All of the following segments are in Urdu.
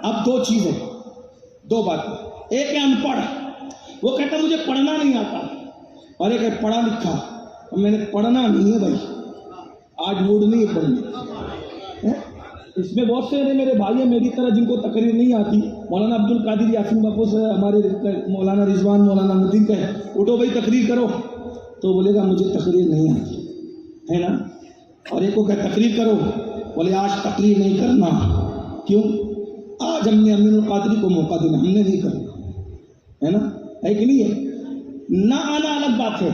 اب دو چیزیں، دو باتیں، ایک ہے ان پڑھ، وہ کہتا مجھے پڑھنا نہیں آتا، اور ایک ہے پڑھا لکھا، میں نے پڑھنا نہیں ہے بھائی، آج موڈ نہیں ہے پڑھنے۔ اس میں بہت سے میرے بھائی ہیں میری طرح جن کو تقریر نہیں آتی، مولانا عبد القادر یاسین باپو سے ہمارے مولانا رضوان مولانا ندیم کا ہے، اٹھو بھائی تقریر کرو، تو بولے گا مجھے تقریر نہیں آتی ہے نا، اور ایک کو کہ تقریر کرو، بولے آج تقریر نہیں کرنا، کیوں؟ آج ہم نے امین القادری کو موقع دینا، ہم نے نہیں کرنا، ہے نا، ہے کہ نہیں ہے؟ نہ آنا الگ بات ہے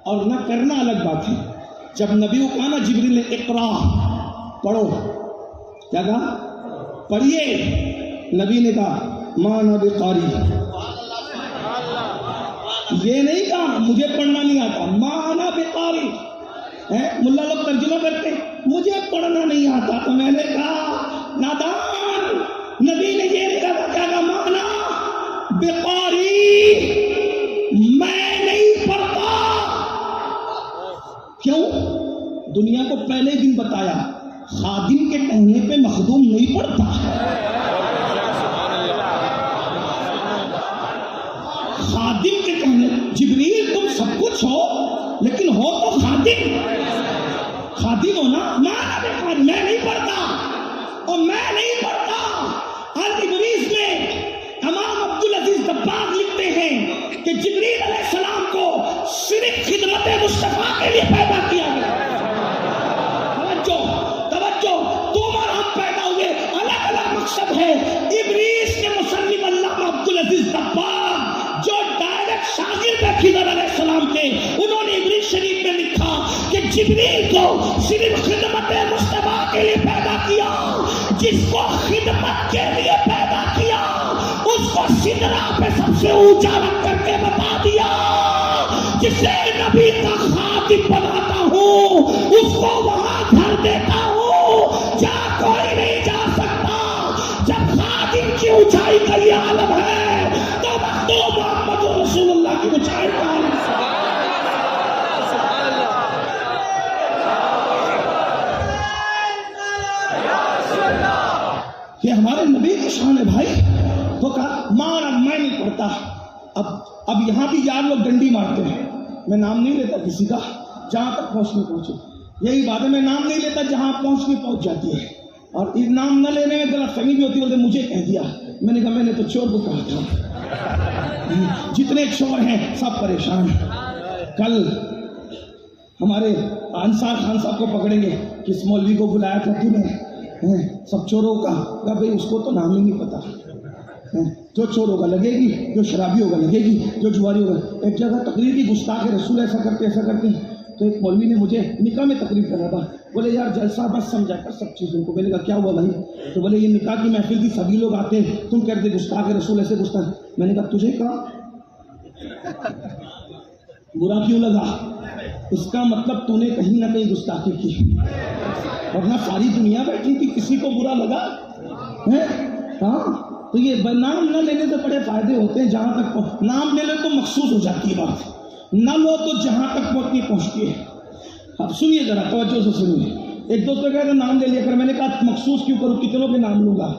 اور نہ کرنا الگ بات ہے۔ جب نبی کو کہا نا جبریل نے اقرا پڑھو، کیا کہا؟ پڑھیے، نبی نے کہا ما انا بقاری، یہ نہیں کہا مجھے پڑھنا نہیں آتا، ما انا بقاری، ملا لوگ ترجمہ کرتے مجھے پڑھنا نہیں آتا، تو میں نے کہا نادان، نبی نے یہ نہیں کہا، کیا کہا؟ ما انا بقاری، میں نہیں پڑھتا۔ کیوں؟ دنیا کو پہلے دن بتایا خادم کے کہنے پہ مخدوم نہیں پڑھتا، خادم کے کہنے، جبریل تم سب کچھ ہو لیکن ہو تو خادم، خادم ہو نا، میں نہیں پڑھتا، اور میں نہیں پڑھتا۔ الابریز میں امام عبدالعزیز دباغ لکھتے ہیں کہ جبریل علیہ السلام کو صرف خدمت مصطفیٰ کے لیے پیدا کیا گیا۔ توجہ، تم اور ہم پیدا ہوئے الگ الگ مقصد ہے۔ ابلیس کے مسلم علامہ عبدالعزیز دباغ جو ڈائریکٹ شاگرد ہے خضر علیہ السلام کے، انہوں نے ابلیس شریف میں لکھا کہ جبریل کو صرف خدمت مصطفیٰ کے لیے پیدا کیا، جس کو خدمت کے لیے پیدا کیا اس کو سدرا پہ سب سے اونچا رکھ کر کے بتا دیا، جسے نبی کا خادم بناتا ہوں اس کو وہاں گھر دیتا ہوں جہاں کوئی نہیں جا سکتا۔ جب خادم کی اونچائی کا یہ عالم ہے تو مخدوم محمد رسول اللہ کی اونچائی کا عالم ہے۔ یہ ہمارے نبی کی شان ہے بھائی۔ تو کہا مارا، میں نہیں پڑھتا۔ اب یہاں بھی یار لوگ ڈنڈی مارتے ہیں، میں نام نہیں لیتا کسی کا، جہاں تک پہنچنے پہنچے، یہی بات ہے، میں نام نہیں لیتا، جہاں پہنچنے پہنچ جاتی ہے، اور اس نام نہ لینے میں غلط فہمی بھی ہوتی ہے، مجھے کہہ دیا، میں نے کہا میں نے تو چور کو کہا تھا۔ جتنے چور ہیں سب پریشان۔ کل ہمارے انصار خان صاحب کو پکڑیں گے، کس مولوی کو بلایا تھا تو نے سب چوروں کا، کہا بھائی اس کو تو نام ہی نہیں پتا، جو چور ہوگا لگے گی، جو شرابی ہوگا لگے گی، جو جواری ہوگا۔ ایک جگہ تقریر کی گستاخ رسول ایسا کرتے تو ایک مولوی نے مجھے نکاح میں تقریر کرا تھا، بولے یار جلسہ بس سمجھا کر سب چیزوں کو۔ میں نے کہا کیا ہوا بھائی؟ تو بولے یہ نکاح کی محفل کی سبھی لوگ آتے ہیں، تم کہتے گستاخ رسول ایسے گستاخ۔ میں نے کہا تجھے کہا برا کیوں لگا؟ اس کا مطلب تو نے کہیں نہ کہیں گستاخی کی، ورنہ ساری دنیا بیٹھی تھی، کسی کو برا لگا؟ ہاں، تو یہ نام نہ لینے سے بڑے فائدے ہوتے ہیں۔ جہاں تک نام لے لے تو مخصوص ہو جاتی ہے بات، نہ لو تو جہاں تک پہنچنی پہنچتی ہے۔ اب سنیے ذرا توجہ سے سنیے۔ ایک دوست نے کہا کہ نام لے لیا کر، میں نے کہا مخصوص کیوں کروں، کتنوں کے نام لوں گا؟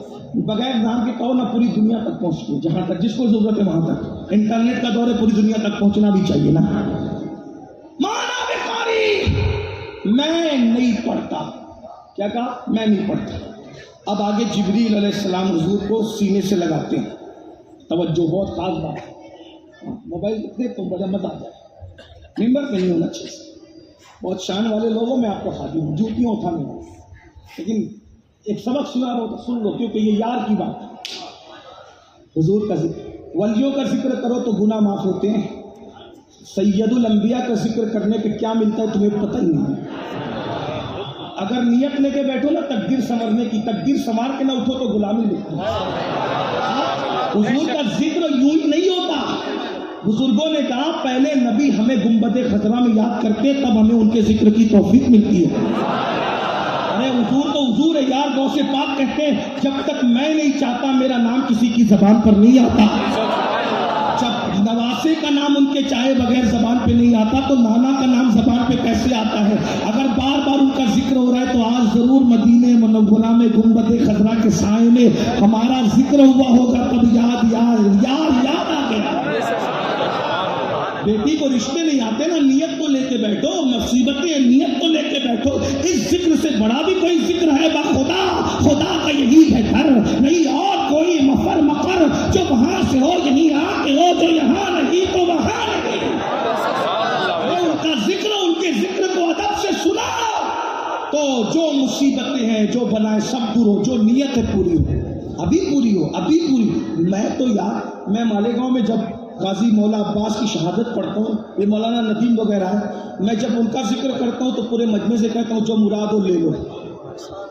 بغیر نام کے کہو نہ پوری دنیا تک پہنچتی ہے، جہاں تک جس کو ضرورت ہے وہاں تک۔ انٹرنیٹ کا دور ہے، پوری دنیا تک پہنچنا بھی چاہیے نا۔ مانا بخاری، میں نہیں پڑھتا، کیا کہا؟ میں نہیں پڑھتا۔ اب آگے جبریل علیہ السلام حضور کو سینے سے لگاتے ہیں، توجہ بہت خاص بات ہے، موبائل دیکھتے تو بڑا مزہ آ جائے، ممبر پہ نہیں ہونا چاہیے، بہت شان والے لوگوں میں آپ کو خادم ہوں، جوتیوں اٹھانے ہوں، لیکن ایک سبق سنا رہا ہو تو سن لو، کیونکہ یہ یار کی بات ہے۔ حضور کا ذکر، ولیوں کا ذکر کرو تو گناہ معاف ہوتے ہیں، سید الانبیاء کا ذکر کرنے پہ کیا ملتا ہے تمہیں پتہ ہی نہیں۔ اگر نیت لے کے بیٹھو نا تقدیر سنورنے کی، تقدیر سنوار کے نہ اٹھو تو غلامی لکھو۔ حضور کا ذکر یوں ہی نہیں ہوتا، بزرگوں نے کہا پہلے نبی ہمیں گنبد خضرا میں یاد کرتے تب ہمیں ان کے ذکر کی توفیق ملتی ہے۔ ارے حضور تو حضور ہے یار، غوث پاک کہتے ہیں جب تک میں نہیں چاہتا میرا نام کسی کی زبان پر نہیں آتا۔ جب نواسے کا نام ان کے چاہے بغیر زبان پہ نہیں آتا تو نانا کا نام زبان پہ کیسے آتا ہے؟ اگر بار بار ان کا ذکر ہو رہا ہے تو آج ضرور مدینے منورہ میں گنبد خضرا کے سائے میں ہمارا ذکر ہوا ہوگا، تب یاد آ گیا۔ بیٹی کو رشتے نہیں آتے نا، نیت کو لے کے بیٹھو، مصیبتیں نیت کو لے کے بیٹھو۔ اس ذکر سے بڑا بھی کوئی ذکر ہے؟ خدا کا یہی ہے گھر، نہیں اور کوئی مفر مقر، جو وہاں سے ہو یہیں آ کے ہو، جو یہاں نہیں تو وہاں نہیں۔ ان کا ذکر، ان کے ذکر کو ادب سے سنا تو جو مصیبتیں ہیں جو بنائے سب دور ہو، جو نیت ہے پوری ہو، ابھی پوری ہو، ابھی پوری۔ میں تو یار، میں مالیگاؤں میں جب غازی مولا عباس کی شہادت پڑھتا ہوں، یہ مولانا ندیم وغیرہ ہے، میں جب ان کا ذکر کرتا ہوں تو پورے مجمع سے کہتا ہوں جو مراد ہو لے لو۔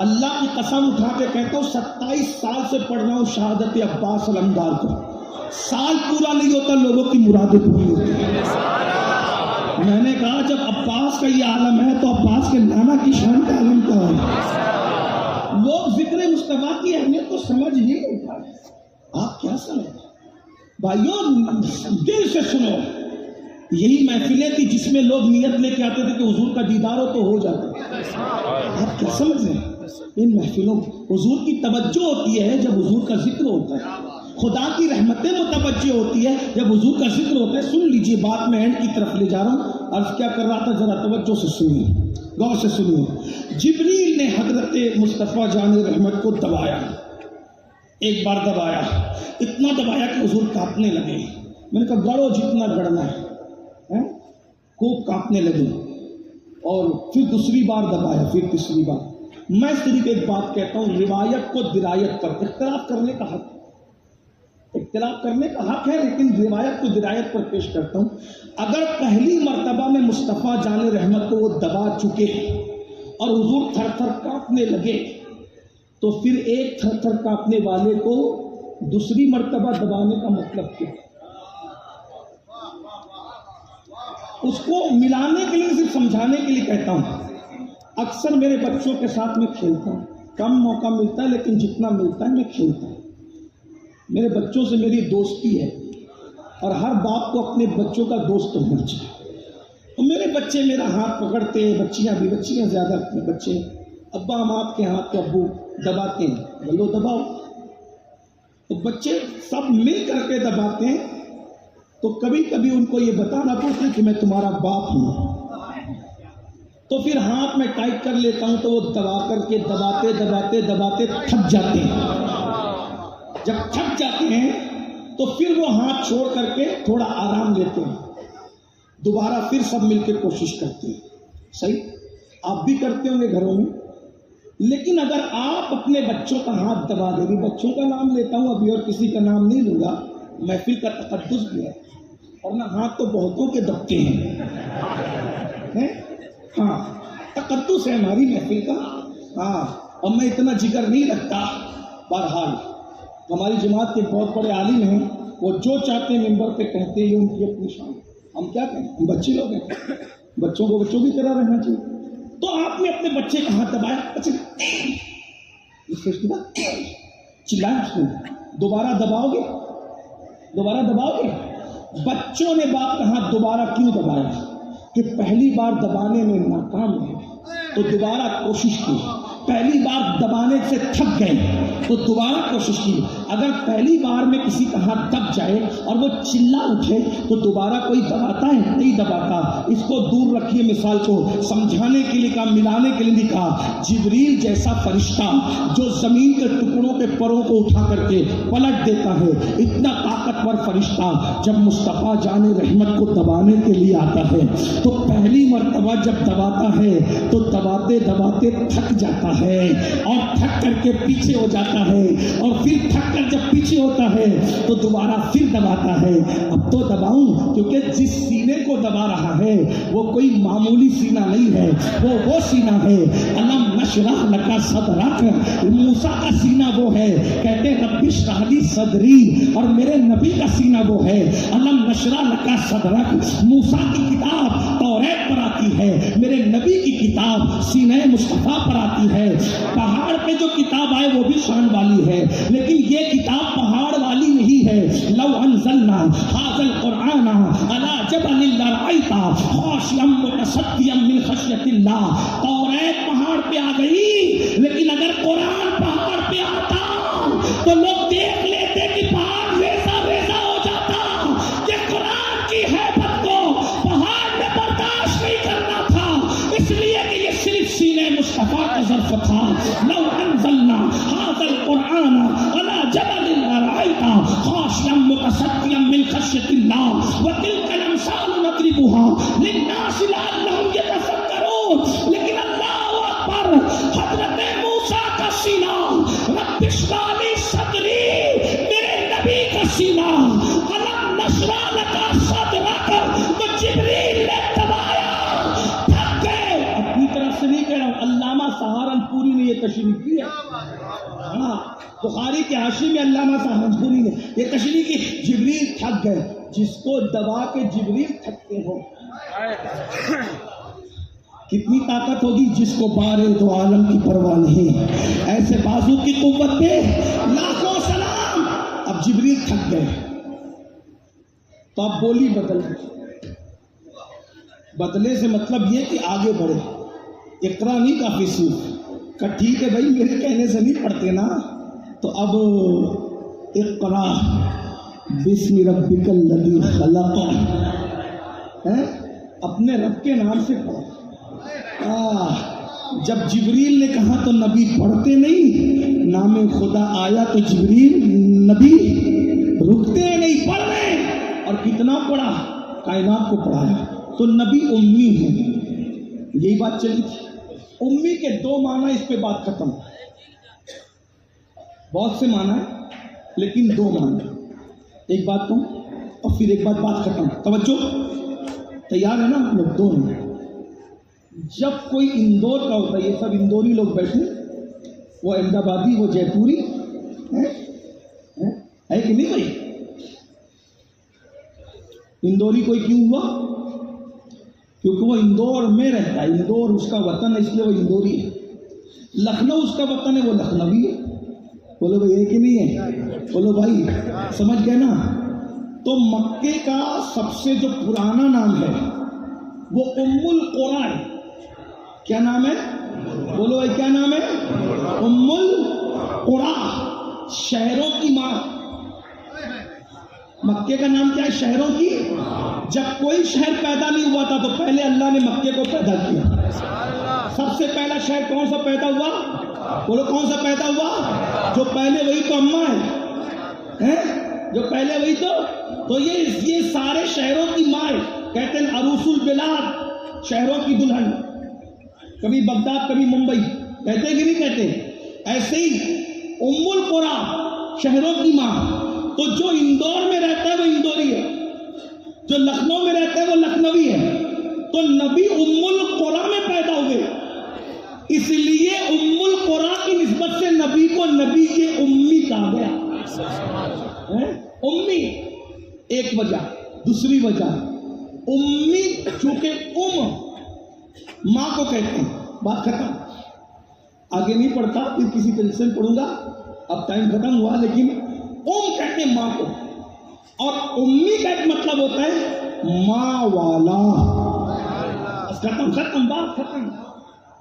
اللہ کی قسم اٹھا کے کہتا ہوں 27 سال سے پڑھ رہا ہوں شہادت عباس علمدار کو، سال پورا نہیں ہوتا لوگوں کی مرادیں پوری ہوتی ہیں۔ میں نے کہا جب عباس کا یہ عالم ہے تو عباس کے نانا کی شان کا عالم کیا ہے؟ لوگ ذکر مصطفیٰ کی اہمیت کو سمجھ ہی نہیں پائے۔ آپ کیا سمجھ بھائیوں؟ دل سے سنو، یہی محفلیں تھی جس میں لوگ نیت لے کے آتے تھے کہ حضور کا دیدار ہو تو ہو جاتا۔ آپ کیا سمجھ رہے ہیں؟ ان محفلوں حضور کی توجہ ہوتی ہے جب حضور کا ذکر ہوتا ہے، خدا کی رحمتیں متوجہ ہوتی ہے جب حضور کا ذکر ہوتا ہے۔ سن لیجئے بات، میں اینڈ کی طرف لے جا رہا ہوں۔ عرض کیا کر رہا تھا، ذرا توجہ سے سنیے، غور سے سنیے۔ جبریل نے حضرت مصطفیٰ جان رحمت کو دبایا، ایک بار دبایا، اتنا دبایا کہ حضور کانپنے لگے۔ میں نے کہا گڑو جتنا گڑنا ہے، خوب کانپنے لگے۔ اور پھر دوسری بار دبایا، پھر تیسری بار۔ میں صرف ایک بات کہتا ہوں، روایت کو درایت پر اختلاف کرنے کا حق، اختلاف کرنے کا حق ہے، لیکن روایت کو درایت پر پیش کرتا ہوں۔ اگر پہلی مرتبہ میں مصطفیٰ جان رحمت کو وہ دبا چکے ہیں اور حضور تھر تھر کانپنے لگے، تو پھر ایک تھر تھر کانپنے والے کو دوسری مرتبہ دبانے کا مطلب کیا؟ اس کو ملانے کے لیے، صرف سمجھانے کے لیے کہتا ہوں۔ اکثر میرے بچوں کے ساتھ میں کھیلتا ہوں، کم موقع ملتا ہے لیکن جتنا ملتا ہے میں کھیلتا ہوں۔ میرے بچوں سے میری دوستی ہے اور ہر باپ کو اپنے بچوں کا دوست ہونا چاہیے۔ تو میرے بچے میرا ہاتھ پکڑتے ہیں، بچیاں زیادہ اپنے بچے، ابا ہم آپ کے ہاتھ کو ابو دباتے ہیں، بولو دباؤ، تو بچے سب مل کر کے دباتے ہیں۔ تو کبھی کبھی ان کو یہ بتانا پڑتا ہے کہ میں تمہارا باپ ہوں، تو پھر ہاتھ میں ٹائٹ کر لیتا ہوں تو وہ دبا کر کے دباتے تھک جاتے ہیں۔ جب تھک جاتے ہیں تو پھر وہ ہاتھ چھوڑ کر کے تھوڑا آرام لیتے ہیں، دوبارہ پھر سب مل کے کوشش کرتے ہیں۔ صحیح آپ بھی کرتے ہوں گے گھروں میں۔ لیکن اگر آپ اپنے بچوں کا ہاتھ دبا دیں گے، بچوں کا نام لیتا ہوں ابھی اور کسی کا نام نہیں لوں گا، محفل کا تقدس بھی ہے، اور نہ ہاتھ تو بہتوں کے دبتے ہیں، ہاں تقدس ہے ہماری محفل کا، ہاں، اور میں اتنا جگر نہیں رکھتا۔ بہرحال ہماری جماعت کے بہت بڑے عالم ہیں، وہ جو چاہتے ہیں ممبر پہ کہتے ہیں، یہ ان کی اپنی شان، ہم کیا کہیں، ہم بچے لوگ ہیں، بچوں کو بچوں کی طرح رہنا چاہیے۔ تو آپ نے اپنے بچے کا ہاتھ دبایا، چلایا، اس کو دوبارہ دباؤ گے؟ بچوں نے باپ کا ہاتھ دوبارہ کیوں دبایا؟ کہ پہلی بار دبانے میں ناکام ہوئے تو دوبارہ کوشش کی، پہلی بار دبانے سے تھک گئے تو دوبارہ کوشش کی۔ اگر پہلی بار میں کسی کا ہاتھ دب جائے اور وہ چلا اٹھے تو دوبارہ کوئی دباتا ہے؟ نہیں دباتا۔ اس کو دور رکھیے، مثال کو سمجھانے کے لیے کہا، ملانے کے لیے نہیں کہا۔ جبریل جیسا فرشتہ جو زمین کے ٹکڑوں کے پروں کو اٹھا کر کے پلٹ دیتا ہے، اتنا طاقتور فرشتہ جب مصطفیٰ جان رحمت کو دبانے کے لیے آتا ہے تو پہلی مرتبہ جب دباتا ہے تو دباتے تھک جاتا ہے اور تھک کر کے پیچھے ہو جاتا ہے، اور پھر تھک کر جب پیچھے ہوتا ہے تو دوبارہ پھر دباتا ہے۔ اب تو دباؤں، کیونکہ جس سینے کو دبا رہا ہے وہ کوئی معمولی سینہ نہیں ہے، وہ سینہ ہے الم نشرح لک صدرک۔ موسیٰ کا سینہ وہ ہے، کہتے رب اشرح لی صدری، اور میرے نبی کا سینہ وہ ہے الم نشرح لک صدرک۔ موسیٰ کی کتاب توریت پر آتی ہے، میرے نبی کی کتاب سینہ مصطفیٰ پر آتی ہے۔ پہاڑ پہ جو کتاب آئے وہ بھی شان والی ہے، لیکن یہ کتاب پہاڑ والی نہیں ہے، لو انزلنا هذا القرآن على جبل لرأيت خاشعا متصدعا من خشیۃ اللہ. توریت پہاڑ پہ آ گئی لیکن اگر قرآن پہاڑ پہ آتا تو لوگ دیکھ لیتے کہ پہاڑ ویسا ویسا ہو جاتا کہ قرآن کی ہیبت کو پہاڑ نے برداشت نہیں کرنا تھا، اس لیے کہ یہ صرف سینے مصطفیٰ کا ظرف تھا. لو انزلنا هذا القرآن على جبل لرأيت خاشعا متصدعا من خشیۃ اللہ وتلك الامثال نضربها للناس لعلهم يتفکرون. لیکن اللہ اکبر، حضرت موسیٰ کا سینہ، رب اشرح لی صدری، میرے نبی کا سینہ، الم نشرح لک صدرک، تو جبریل نے دبایا، تھک گئے. اپنی طرف سے نہیں کہہ رہا ہوں، علامہ سہارنپوری نے یہ تشریح کی ہے. ہاں، بخاری کے حاشی میں علامہ سہارنپوری نے یہ تشریح کی، جبریل تھک گئے. جس کو دبا کے جبریل تھکتے ہو، کتنی طاقت ہوگی جس کو بارے دو عالم کی پرواہ نہیں. ایسے بازو کی قوت پہ لاکھوں سلام. اب جبریل تھک گئے تو اب بولی بدلے سے مطلب یہ کہ آگے بڑھے. اقرا نہیں کافی سوکھ کہ ٹھیک ہے بھائی میرے کہنے سے نہیں پڑھتے نا، تو اب اقرا بسم ربک الذی خلق، اپنے رب کے نام سے پڑھو. جب جبریل نے کہا تو نبی پڑھتے نہیں، نام خدا آیا تو جبریل نبی رکتے نہیں، پڑھ رہے. اور کتنا پڑھا؟ کائنات کو پڑھایا. تو نبی امی ہے، یہی بات چلی تھی. امی کے دو معنی، اس پہ بات ختم. بہت سے معنی لیکن دو معنی. ایک بات کہوں اور پھر ایک بات ختم. توجہ، تیار ہے نا آپ لوگ؟ دو ہیں. جب کوئی اندور کا ہوتا ہے، یہ سب اندوری لوگ بیٹھے، وہ احمد آبادی، وہ جے پوری ہے کہ نہیں بھائی؟ اندوری کوئی کیوں ہوا؟ کیونکہ وہ اندور میں رہتا ہے، اندور اس کا وطن ہے، اس لیے وہ اندوری ہے. لکھنؤ اس کا وطن ہے، وہ لکھنوی ہے. بولو بھائی ہے کہ نہیں ہے؟ بولو بھائی، سمجھ گئے نا؟ تو مکے کا سب سے جو پرانا نام ہے وہ القریٰ ہے. کیا نام ہے؟ بولو بھائی کیا نام ہے؟ القریٰ، شہروں کی ماں. مکے کا نام کیا ہے؟ شہروں کی. جب کوئی شہر پیدا نہیں ہوا تھا تو پہلے اللہ نے مکے کو پیدا کیا. سب سے پہلا شہر کون سا پیدا ہوا؟ بولو کون سا پیدا ہوا؟ جو پہلے وہی تو اماں ہے، جو پہلے وہی تو یہ سارے شہروں کی ماں ہے. کہتے ہیں عروس البلاد، شہروں کی دلہن. کبھی بغداد کبھی ممبئی، کہتے کہ نہیں کہتے؟ ایسے ہی القریٰ، شہروں کی ماں. تو جو اندور میں رہتا ہے وہ اندوری ہے، جو لکھنؤ میں رہتا ہے وہ لکھنوی ہے. تو نبی القریٰ میں پیدا ہوئے، اس لیے القریٰ کی نسبت سے نبی کو نبی کے امی کہا گیا. امی ایک وجہ. دوسری وجہ، امی چونکہ ماں کو کہتے ہیں. بات ختم. آگے نہیں پڑھتا، پھر کسی طریقے سے پڑھوں گا، اب ٹائم ختم ہوا. لیکن کہتے ہیں ماں کو، اور امی کا ایک مطلب ہوتا ہے ماں والا. ختم بات ختم.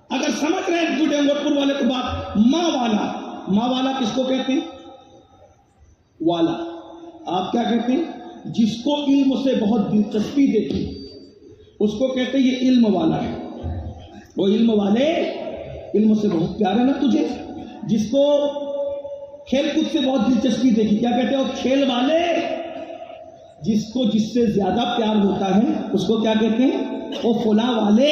اگر سمجھ رہے ہیں ڈنگورپور والے کو بات، ماں والا. ماں والا کس کو کہتے ہیں؟ والا. آپ کیا کہتے ہیں؟ جس کو علم سے بہت دلچسپی دیتی اس کو کہتے ہیں یہ علم والا ہے. وہ علم والے، علم سے بہت پیار ہے نا تجھے. جس کو کھیل کود سے بہت دلچسپی دیکھی، کیا کہتے ہیں؟ وہ کھیل والے. جس کو جس سے زیادہ پیار ہوتا ہے اس کو کیا کہتے ہیں؟ وہ فلاں والے.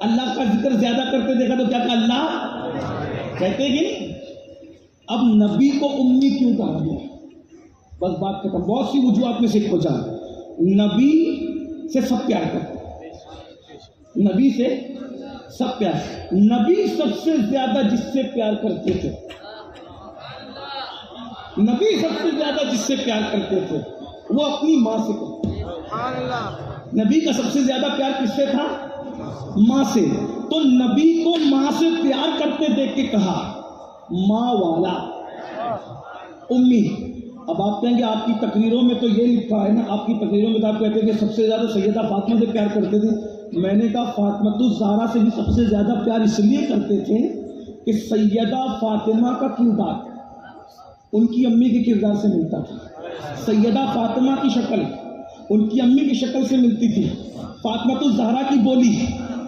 اللہ کا ذکر زیادہ کرتے دیکھا تو کیا کہا؟ اللہ کہتے کہ نہیں. اب نبی کو امی کیوں کہا گیا؟ بس بات ختم. بہت سی وجوہات میں سے ایک وجہ، نبی سے سب پیار کرتے، نبی سے سب پیار. نبی سب سے زیادہ جس سے پیار کرتے تھے، نبی سب سے زیادہ جس سے پیار کرتے تھے وہ اپنی ماں سے کرتے. نبی کا سب سے زیادہ پیار کس سے تھا؟ ماں سے. تو نبی کو ماں سے پیار کرتے دیکھ کے کہا ماں والا، امی. اب آپ کہیں گے آپ کی تقریروں میں تو یہ لکھا ہے نا، آپ کی تقریروں میں تو آپ کہتے ہیں کہ سب سے زیادہ سیدہ فاطمہ سے پیار کرتے تھے۔ میں نے کہا فاطمہ الزہرا سے بھی سب سے زیادہ پیار اس لیے کرتے تھے کہ سیدہ فاطمہ کا کردار ان کی امی کے کردار سے ملتا تھا۔ سیدہ فاطمہ کی شکل ان کی امی کی شکل سے ملتی تھی۔ فاطمہ الزہرا کی بولی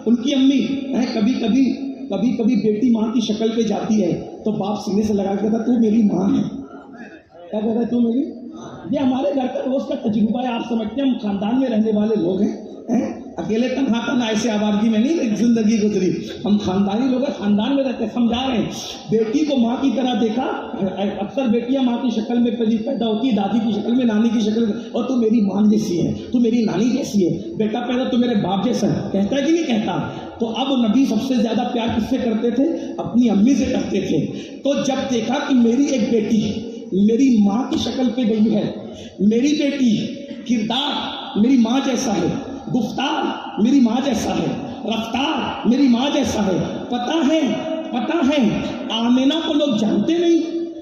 ان کی امی ہے، کبھی کبھی بیٹی ماں کی شکل پہ جاتی ہے تو باپ سینے سے لگا کے کہتا تو میری ماں ہے، کیا کہتا ہے تو میری۔ یہ ہمارے گھر کا روز کا تجربہ ہے۔ آپ سمجھتے ہیں ہم خاندان میں رہنے والے لوگ ہیں، اکیلے تنہا ایسے آبادگی میں نہیں زندگی گزری، ہم خاندانی لوگ ہیں، خاندان میں رہتے، سمجھا رہے ہیں۔ بیٹی کو ماں کی طرح دیکھا، اکثر بیٹیاں ماں کی شکل میں پیدا ہوتی ہے، دادی کی شکل میں، نانی کی شکل میں، اور تو میری ماں جیسی ہے، تو میری نانی جیسی ہے، بیٹا پیدا تو میرے باپ جیسا ہے، کہتا ہے کہ نہیں کہتا؟ تو اب نبی سب سے زیادہ پیار کس سے کرتے تھے؟ اپنی امی سے کرتے تھے۔ تو جب دیکھا کہ میری ایک بیٹی میری ماں کی شکل پہ گئی ہے، میری بیٹی کردار میری ماں جیسا ہے، گفتار میری ماں جیسا ہے، رفتار میری ماں جیسا ہے، پتہ ہے آمینہ کو لوگ جانتے نہیں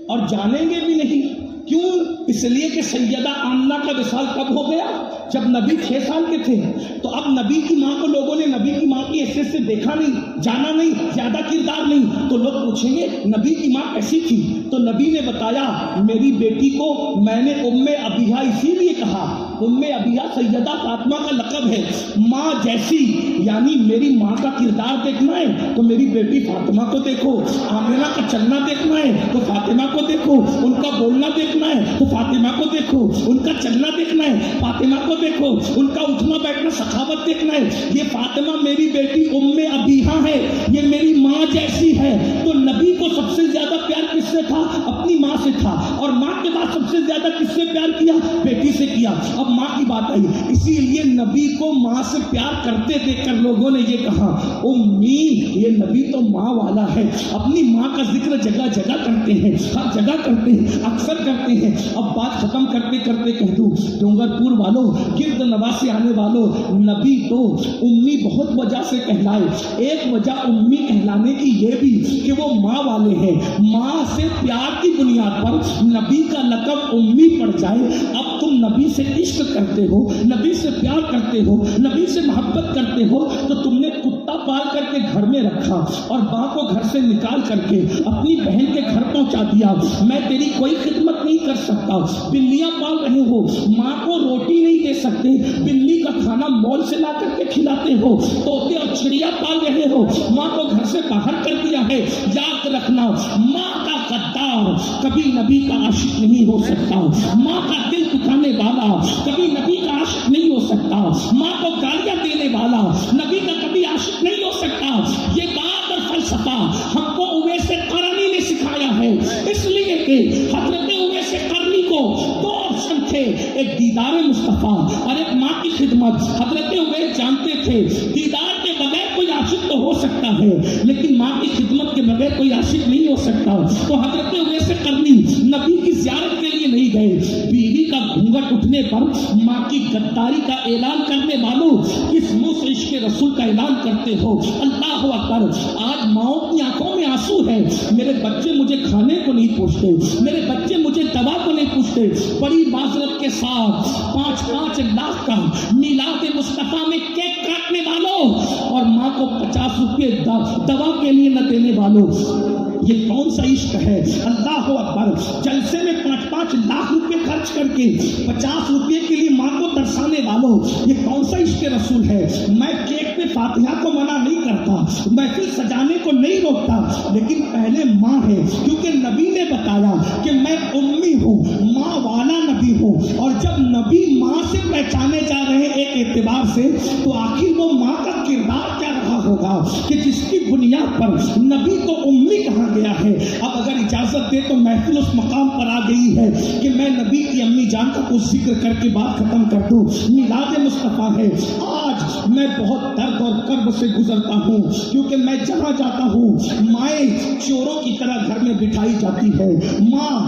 اور جانیں گے بھی نہیں۔ کیوں؟ اس لیے کہ سیدہ آمنہ کا وصال کب ہو گیا؟ جب نبی 6 سال کے تھے۔ تو اب نبی کی ماں کو لوگوں نے نبی کی ماں کی حیثیت سے دیکھا نہیں، جانا نہیں، زیادہ کردار نہیں، تو لوگ پوچھیں گے نبی کی ماں کیسی تھی؟ تو نبی نے بتایا میری بیٹی کو میں نے ام ابیہا اسی لیے کہا، ام ابیہا سیدہ فاطمہ کا لقب ہے، ماں جیسی، یعنی میری ماں کا کردار دیکھنا ہے تو میری بیٹی فاطمہ کو دیکھو، آمنہ کا چلنا دیکھنا ہے تو فاطمہ کو دیکھو، ان کا بولنا دیکھنا ہے تو فاطمہ کو دیکھو، ان کا چلنا دیکھنا ہے فاطمہ کو دیکھو، ان کا اٹھنا بیٹھنا سخاوت دیکھنا ہے۔ یہ فاطمہ میری بیٹی ام ابیہا ہے، یہ میری ماں جیسی ہے۔ تو نبی کو سب سے زیادہ پیار کس سے تھا؟ اپنی ماں سے تھا، اور ماں کے بعد سب سے زیادہ کس سے پیار کیا؟ بیٹی سے کیا۔ اب ماں کی بات آئی، اسی لیے نبی کو ماں سے پیار کرتے دیکھ کر لوگوں نے یہ کہا امی، یہ نبی تو ماں والا ہے۔ اپنی ماں کا ذکر جگہ جگہ کرتے ہیں، ہر جگہ کرتے ہیں، اکثر کرتے ہیں۔ اب بات ختم کرتے کرتے کہہ دوں ڈونگر پور والوں، گرد نواز سے آنے والوں، نبی تو امی بہت وجہ سے کہلائے۔ ایک وجہ امی کہلانے کی یہ بھی کہ وہ ماں والے ہیں، ماں سے پیار کی بنیاد پر نبی کا لقب امی پڑ جائے۔ اب تم نبی سے عشق کرتے ہو، نبی سے پیار کرتے ہو، نبی سے محبت کرتے ہو، تو تم نے کتا پال کر کے گھر میں رکھا اور ماں کو گھر سے نکال کر کے اپنی بہن کے گھر پہنچا دیا۔ میں تیری کوئی خدمت نہیں کر سکتا۔ بلیاں پال رہے ہو، ماں کو روٹی نہیں دے سکتے، بلی کا کھانا مول سے لا کر کے کھلاتے ہو۔ طوطے اور چڑیا پال رہے ہو، ماں کو گھر سے باہر کر دیا ہے۔ یاد رکھنا، ماں کا غدار کبھی نبی کا عاشق نہیں ہو سکتا، ماں کا دل دکھانے والا کبھی نبی کا عاشق نہیں ہو سکتا، ماں کو گالیاں دینے والا نبی کا کبھی عاشق نہیں ہو سکتا۔ یہ بات اور فلسفہ ہم کو اویس قرنی نے سکھایا ہے، اس لیے کہ حضرت اویس قرنی کو 2 آپشن تھے، ایک دیدار مصطفیٰ اور ایک ماں کی خدمت۔ حضرت اویس جانتے تھے دیدار کے بغیر کوئی عاشق تو ہو سکتا ہے لیکن ماں کی خدمت کے بغیر کوئی عاشق نہیں ہو سکتا۔ تو حضرت اویس قرنی نبی کی زیارت کے لیے نہیں گئے۔ بیوی کا گھونگھٹ اٹھنے پر ماں کی غداری کا اعلان کرنے والوں کس منہ سے عشق رسول کا اعلان کرتے ہو؟ اللہ اکبر۔ آج ماؤں کی آنکھوں میں آنسو ہے، میرے بچے مجھے کھانے کو نہیں پوچھتے، میرے بچے مجھے دوا کو نہیں پوچھتے۔ بڑی معذرت کے ساتھ 5 لاکھ کا میلاد مصطفیٰ میں کیک کاٹنے والوں اور ماں کو 50 روپے دوا کے لیے نہ دینے والوں، یہ کون سا عشق ہے؟ اللہ اکبر۔ جلسے میں 5 لاکھ روپے خرچ کر کے 50 روپے کے لیے ماں کو ترسانے والوں، یہ کون سا عشق رسول ہے؟ میں کیک پہ فاتحہ کو منع نہیں کرتا، محفل سجانے کو نہیں روکتا، لیکن پہلے ماں ہے، کیونکہ نبی نے بتایا کہ میں امی ہوں، ماں والا نبی ہوں۔ اور جب نبی ماں سے پہچانے جا رہے ہیں ایک اعتبار سے، تو آخر وہ ماں کا کردار کیا رہا ہوگا کہ جس کی بنیاد پر نبی کو امی کہا گیا ہے۔ اب اگر اجازت دے تو محفل اس مقام پر آ گئی ہے کہ میں نبی کی امی جان کا کچھ ذکر کر کے بات ختم کر دوں۔ میلاد مصطفیٰ ہے۔ آج میں بہت درد اور کرب سے گزرتا ہوں، کیونکہ میں جہاں جاتا ہوں مائیں چوروں کی طرح گھر میں بٹھائی جاتی ہے، ماں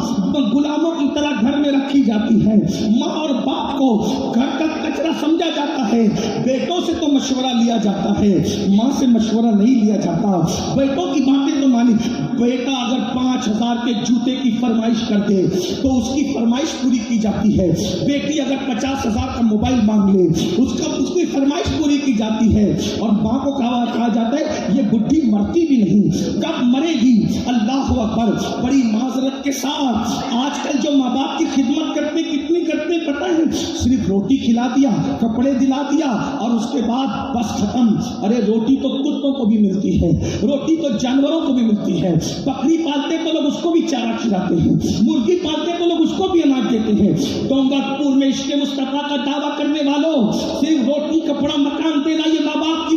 غلاموں کی طرح گھر میں رکھی جاتی ہے، ماں اور باپ کو گھر کا کچرا سمجھا جاتا ہے۔ بیٹوں سے تو مشورہ لیا جاتا ہے، ماں سے مشورہ نہیں لیا جاتا۔ بیٹوں کی باتیں تو مانی، بیٹا اگر 5000 کے جوتے کی فرمائش کر دے تو اس کی فرمائش پوری کی جاتی ہے. بیٹی اگر 50,000 کا موبائل مانگ لے اس کی فرمائش پوری کی جاتی ہے. اور ماں کو کہا جاتا ہے یہ بڈھی مرتی بھی نہیں, کب مرے گی؟ اللہ اکبر. بڑی معذرت کے ساتھ آج کل جو ماں باپ کی خدمت کرتے کتنی کرتے پتہ ہے؟ صرف روٹی کھلا دیا, کپڑے دلا دیا اور اس کے بعد بس ختم. ارے روٹی تو کتوں کو بھی ملتی ہے, روٹی تو جانوروں کو بھی ملتی ہے. بکری پالتے تو لوگ اس کو بھی چارہ کھلاتے ہیں, مرغی پالتے تو لوگ اس کو بھی اناج دیتے ہیں. ڈونگا پور میں عشق مصطفیٰ کا دعویٰ کرنے والوں, صرف روٹی کپڑا مکان دینا یہ ماں باپ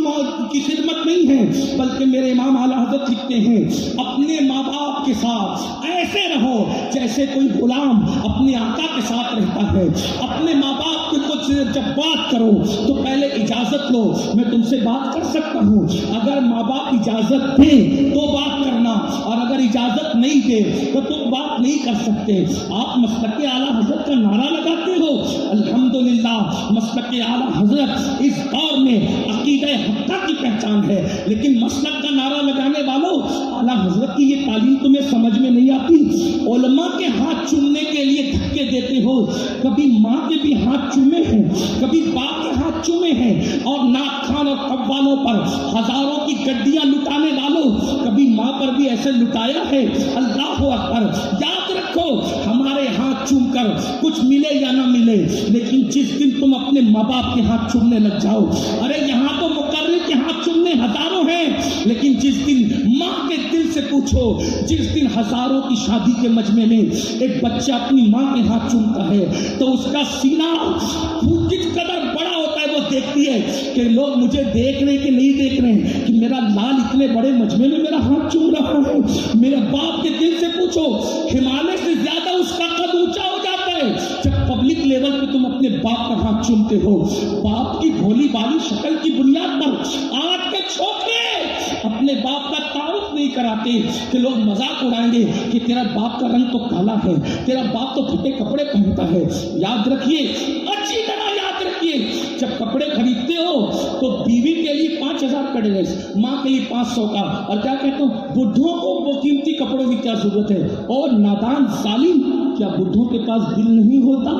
کی خدمت نہیں ہے, بلکہ میرے امام اعلیٰ حضرت لکھتے ہیں اپنے ماں باپ کے ساتھ ایسے رہو جیسے کوئی غلام اپنے آقا کے ساتھ رہتا ہے. اپنے ماں باپ کے کچھ جب بات کرو تو پہلے اجازت لو, میں تم سے بات کر سکتا ہوں. اگر ماں باپ اجازت دیں تو بات کرنا, اور اگر اجازت نہیں دے تو تم بات نہیں کر سکتے. آپ مسلک اعلیٰ حضرت کا نعرہ لگاتے ہو, الحمدللہ مسلک اعلیٰ حضرت اس دور میں عقیدہ حقہ کی پہچان ہے. لیکن مسلک کا نعرہ لگانے والوں اعلیٰ حضرت کی یہ تعلیم تمہیں سمجھ میں نہیں آتی. علماء کے ہاتھ چومنے کے لیے دھکے دیتے ہو. کبھی ماں کے بھی ہاتھ چومے ہیں, کبھی باپ کے ہاتھ چومے ہیں, اور ناک خان اور قوالوں پر ہزاروں کی گڈیاں لٹانے والوں کبھی ماں پر بھی ایسے لٹایا ہے. اللہ اکبر. یاد رکھو ہمارے ہاتھ چوم کر کچھ ملے یا نہ ملے, لیکن جس دن تم اپنے ماں باپ کے ہاتھ چومنے لگ جاؤ, ارے یہاں تو مقرر کے ہاتھ چومنے ہزاروں ہیں, لیکن جس دن ماں کے دل سے پوچھو, جس دن ہزاروں کی شادی کے مجمع میں ایک بچہ اپنی ماں کے ہاتھ چومتا ہے تو اس کا سینہ کس قدر بڑا ہوتا ہے. وہ دیکھتی ہے کہ لوگ مجھے دیکھ رہے کہ نہیں دیکھ رہے ہیں, کہ میرا لال اتنے بڑے مجمع میں میرا ہاتھ چوم رہا ہے. میرے باپ کے دل سے پوچھو, ہمالیہ سے زیادہ اس کا قد اونچا ہو جاتا ہے جب پبلک لیول پہ تم اپنے باپ کا ہاتھ چومتے ہو. باپ کی بھولی بالی شکل کی بنیاد پر آج کے چھوٹے اپنے باپ کا تعارف نہیں کراتے کہ لوگ مذاق اڑائیں گے کہ تیرا باپ کا رنگ تو کالا ہے, تیرا باپ تو پھٹے کپڑے پہنتا ہے. یاد رکھیے, اچھی طرح یاد رکھیے, جب کپڑے خریدتے ہو تو بیوی کے لیے 5,000 کا ڈریس, ماں کے لیے 500 کا, اور کیا کہتا ہوں بڈھوں کو وہ قیمتی کپڑوں کی کیا ضرورت ہے. اور نادان ظالم, کیا بڈھوں کے پاس دل نہیں ہوتا؟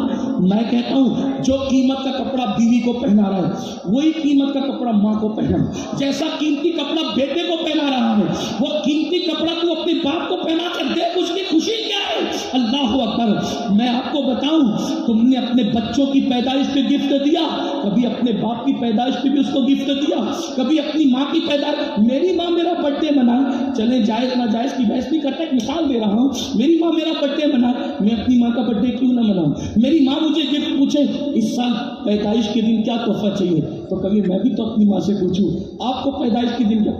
میں کہتا ہوں جو قیمت کا کپڑا بیوی کو پہنا رہا ہے وہی قیمت کا کپڑا ماں کو پہنا. جیسا قیمتی کپڑا بیٹے کو پہنا رہا ہے وہ قیمتی کپڑا تو اپنے باپ کو پہنا کر دیکھ, اس کی خوشی کیا ہے. اللہ اکبر. میں آپ کو بتاؤں, تم نے اپنے بچوں کی پیدائش پہ گفٹ دیا, کبھی اپنے باپ کی پیدائش پہ بھی اس کو گفٹ دیا, کبھی اپنی ماں کی پیدائش. میری ماں میرا برتھ ڈے منائے, چلے جائز ناجائز کی بحث نہیں کرتا, ایک مثال دے رہا ہوں. میری ماں میرا برتھ ڈے منائے, میں اپنی ماں کا برتھ ڈے کیوں نہ مناؤں. میری ماں مجھے گفٹ پوچھے اس سال پیدائش کے دن کیا تحفہ چاہیے, تو کبھی میں بھی تو اپنی ماں سے پوچھوں آپ کو پیدائش کے دن کیا.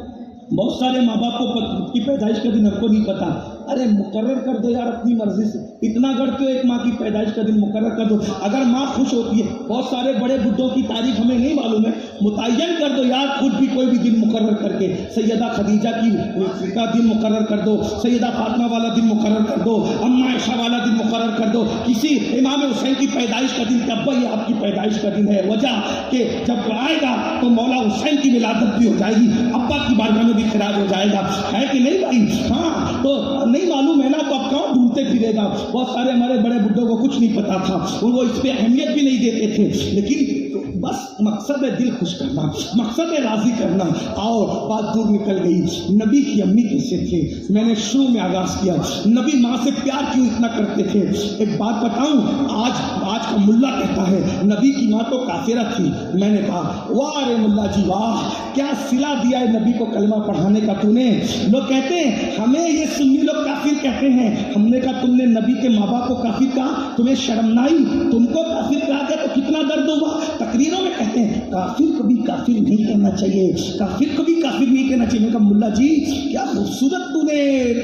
بہت سارے ماں باپ کو کی پیدائش کا دن ہم کو نہیں پتا. ارے مقرر کر دو یار اپنی مرضی سے, اتنا کرتے ہو ایک ماں کی پیدائش کا دن مقرر کر دو. اگر ماں خوش ہوتی ہے, بہت سارے بڑے بڈھوں کی تاریخ ہمیں نہیں معلوم ہے, متعین کر دو یار خود بھی کوئی بھی دن مقرر کر کے. سیدہ خدیجہ کا دن مقرر کر دو, سیدہ فاطمہ والا دن مقرر کر دو, اما عائشہ والا دن مقرر کر دو, کسی امام حسین کی پیدائش کا دن کہ ابا یہ آپ کی پیدائش کا دن ہے. وجہ کہ جب آئے گا تو مولا حسین کی ولادت بھی ہو جائے گی, ابا کی بارگاہ میں بھی خراج ہو جائے گا, ہے کہ نہیں بھائی. ہاں تو نہیں معلوم ہے نا, تو اب کہاں ڈھونڈتے پھرے گا. بہت سارے ہمارے بڑے بڈھوں کو کچھ نہیں پتا تھا, وہ اس پہ اہمیت بھی نہیں دیتے تھے. لیکن بس مقصد ہے دل خوش کرنا, مقصد ہے راضی کرنا. آؤ بات دور نکل گئی. نبی کی امی کیسے تھے, میں نے شروع میں آغاز کیا, نبی ماں سے پیار کیوں اتنا کرتے تھے. ایک بات بتاؤں, آج کا ملا کہتا ہے نبی کی ماں تو کافرہ تھی. میں نے کہا واہ رے ملا جی واہ, کیا صلہ دیا ہے نبی کو کلمہ پڑھانے کا تو نے. لوگ کہتے ہیں ہمیں یہ سنی لوگ کافر کہتے ہیں. ہم نے کہا تم نے نبی کے ماں باپ کو کافر کہا, تمہیں شرم نہ آئی؟ تم کو کافر کہا گیا تو کتنا درد ہوا. تقریروں میں کہتے ہیں کافر کو بھی کافر نہیں کہنا چاہیے, کافر کو بھی کافر نہیں کہنا چاہیے. میں کہا ملا جی کیا خوبصورت تو نے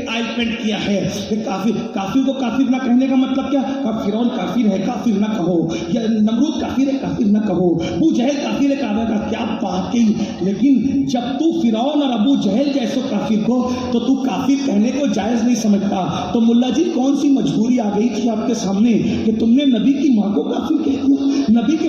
آئی پینٹ کیا ہے کہ کافر کو کافر نہ کہنے کا مطلب کیا. فرعون کافر ہے کافر نہ کہو, یا نمرود کافر ہے کافر نہ کہو, ابو جہل کافر ہے کہا گا. کیا بات کی. لیکن جب تو فرعون اور ابو جہل جیسے کافر کو تو تو کافر کہنے کو جائز نہیں سمجھتا. تو ملا جی کون سی مجبوری آ گئی تھی آپ کے سامنے کہ تم نے نبی کی ماں کو کافر کہہ دیا, نبی کے